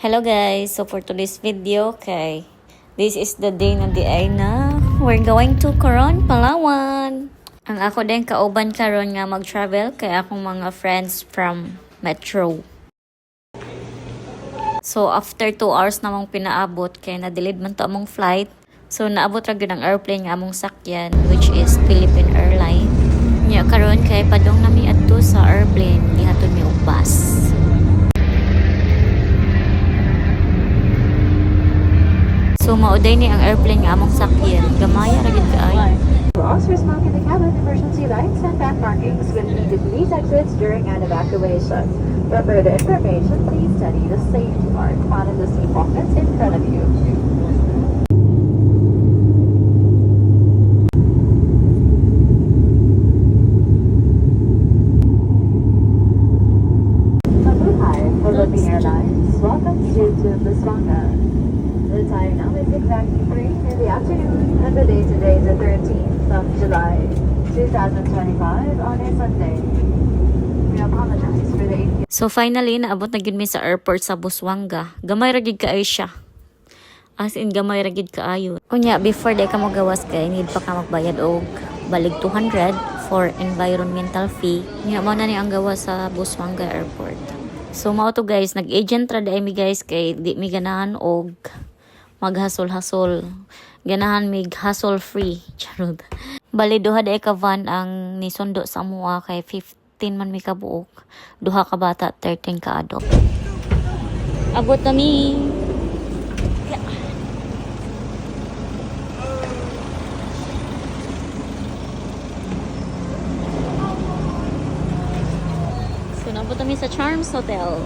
Hello guys, so for today's video, this is the day na we're going to Coron, Palawan. Ang ako din kauban karon nga mag-travel kay akong mga friends from Metro. So after 2 hours namang pinaabot kay na-delayed man to among flight. So naabot ra gyud ang airplane nga among sakyan which is Philippine Airlines. Nya karon kay padong nami adto sa airplane gihatod mi og bus. So mauday ni ang airplane nga among sakyan. Gamaya ra gid kaayo. Also smoke in the cabin, emergency lights and back markings will lead to police exits during an evacuation. For further information, please study the safety mark found in the seat pockets in front of you. Mabuhay, Philippine Airlines. Welcome to Busuanga. The time now is exactly 3 in the afternoon, and the day today is the 13th of July, 2025, on a Sunday. We apologize for the ATM. So finally, naabot na gid mi sa airport sa Busuanga. Gamay ra gid kaayo siya. As in, gamay ra gid kaayo. Unya, before day ka mo gawas kay, need pa ka magbayad og balig 200 for environmental fee. Nya mo na ni ang gawas sa Busuanga Airport. So mao to guys, nag-agent ra dai mi guys kay di mi ganahan og maghasol-hasol. Ganahan mig hassle free. Charot. Bali duha dai ka van ang nisundo sa amuha kay 15 man mi ka buok. Duha ka bata, 13 ka adult. Abot na mi. So nabot na mi sa Charms Hotel.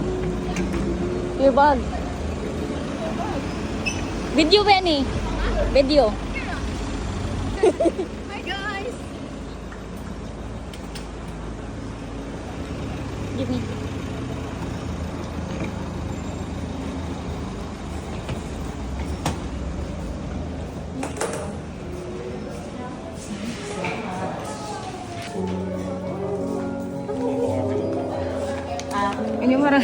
Your bag. Video ba ni? Video. Hi guys! Give me. Ini marah.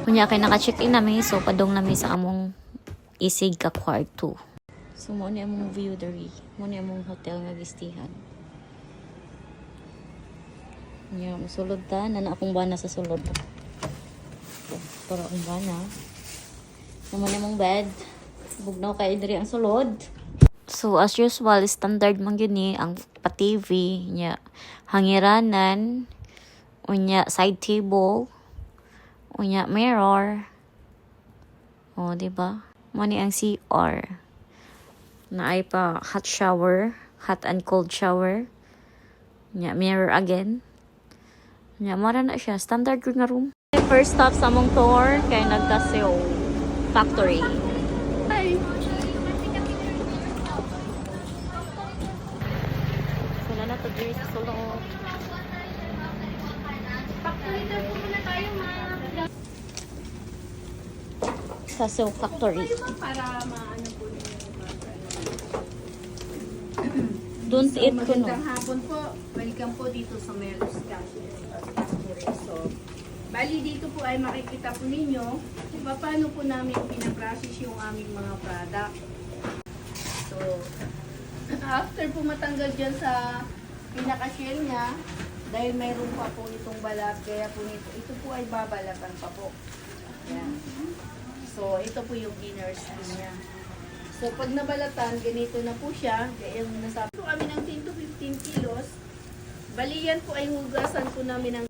Kunya kay naka-check-in nami, so padong nami sa among isig ka kwarto. So mo ni among view diri, mo ni among hotel nga gistihan. Nya mosulod ta na akong bana sa sulod. Para akong bana. Naman among bed. Bugnaw kay diri ang sulod. So as usual, standard man gyud ni ang pa-TV nya hangiranan, unya side table, unya mirror. O, diba? Mani ang CR. Na ay pa hot shower, hot and cold shower. Nya mirror again. Nya mara na siya, standard nga room. First stop sa mong tour kay nagkaseo factory. Hi! Wala na to diri sa sulod. Paktulitan po muna tayo, ma'am. Kaseo factory. Para maano po ninyo. Don't eat ko no. Magandang hapon po. Welcome po dito sa Melos Factory. So, bali dito po ay makikita po ninyo kung paano po namin pinaprocess yung aming mga product. So, after po matanggal dyan sa pinaka-shell niya, dahil mayroon pa po itong balat, kaya po ito po ay babalatan pa po. Yan. So, ito po yung inner skin niya. So, pag nabalatan, ganito na po siya. Kaya yung nasabi po kami ng 10 to 15 kilos. Bali yan po ay hugasan po namin ng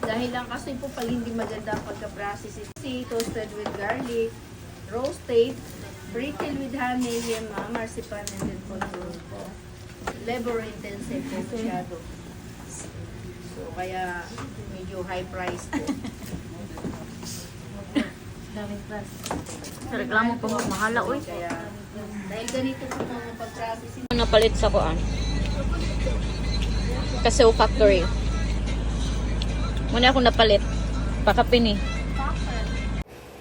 dahil lang kasi po pag hindi maganda ang pagka-process ito. Toasted with garlic, roasted, brittle with honey, yema, marzipan, and then control po. Labor intensive po masyado. So, kaya medyo high price po. Sa reklamo ko mahala oy. Kaya, dahil ganito po mga pag-process Napalit sa kuan. Kaseo factory. Muna ako napalit. Pakapini.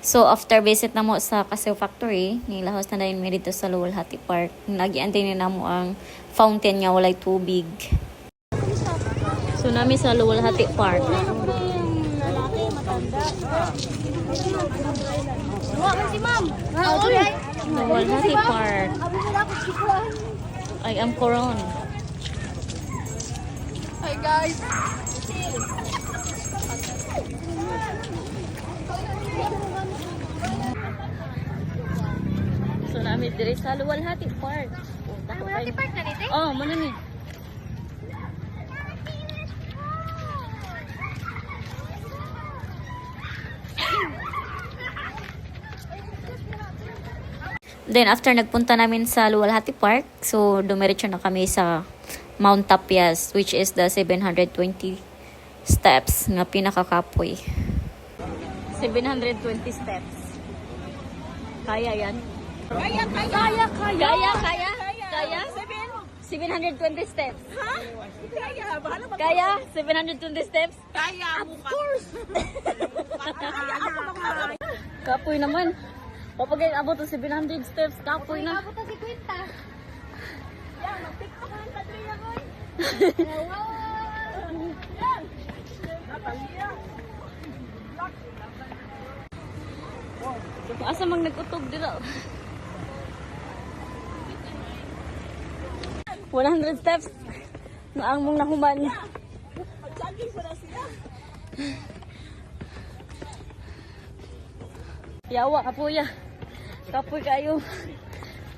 So after visit na mo sa Kaseo factory, nilahos na dahil may dito sa Luwalhati Park. Nagiantay na mo ang fountain nga walay tubig. So nami sa Luwalhati Park. Nawalhati Park. I am Coron. Hi guys! So namin dire sa Luwalhati Park. Luwalhati Park na nito? Oh, muna ni. Then after nagpunta namin sa Luwalhati Park, so dumiretso na kami sa Mount Tapias, which is the 720 steps nga pinakakapoy. 720 steps. Kaya yan? Kaya. 720 steps. Ha? Kaya, bahala ba? Kaya? 720 steps? Kaya mo ka. Of course! Kapoy naman. Kapag abot to 700 steps, kapoy na. Abot na si Quinta. Yan, mag-tiktok ka ng Kadriya ko. Yan! Natalia! Asa mang nagutog dito? 100 steps. Naang mong nahuman. Mag-jogging pa na sila. Yawa, kapuya. Kapoy kayo.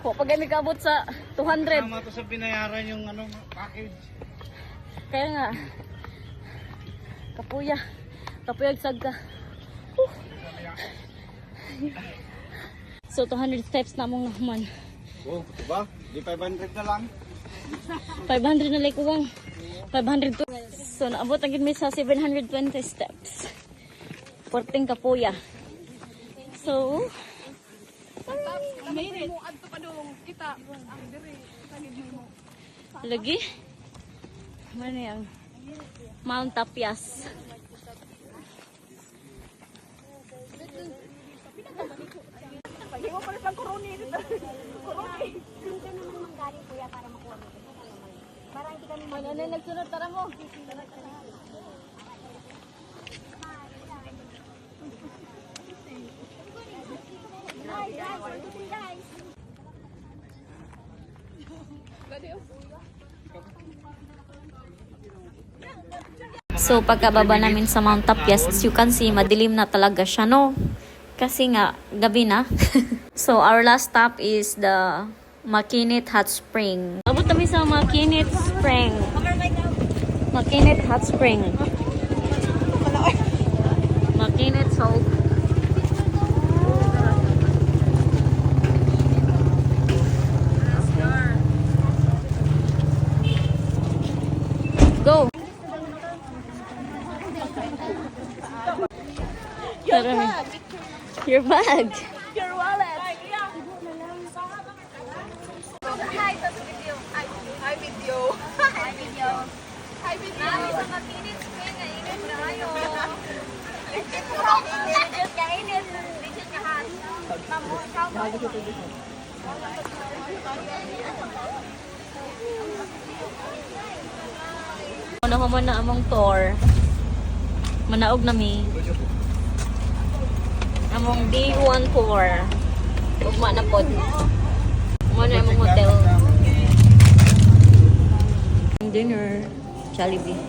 Kung pag kami kabot sa 200. Tama to sa binayaran yung package. Kaya nga. Kapuya. Kapuyag sagka. So 200 steps na mong nahuman. Oh, diba? Di 500 na lang. 500 na likuwang. 500 to. So naabot ang gid sa 720 steps. Porting kapuya. So, Amazing. Mo adto pa dong kita ang dire kanid mo. lagi. Mana yang Mount Tapias. Pagingo pa rin lang koroni dito. Koroni. Ano na nagsunod tara mo? So pagkababa namin sa Mount Tapias, as you can see, madilim na talaga siya, no? Kasi nga, gabi na. So our last stop is the Makinit Hot Spring. Abot kami sa Makinit Spring. Makinit Hot Spring. Makinit Salt. Go! Your bag. Your wallet. Hi, sa video. Hi video. Hi, video. Hi video. Nami sa makinit spring nga init na ayo. Legit ka init, legit ka hot. Ano ko na among tour. Manaog na mi. Among day 1 tour. Ugma na pod. Muna among hotel. Dinner. Jollibee.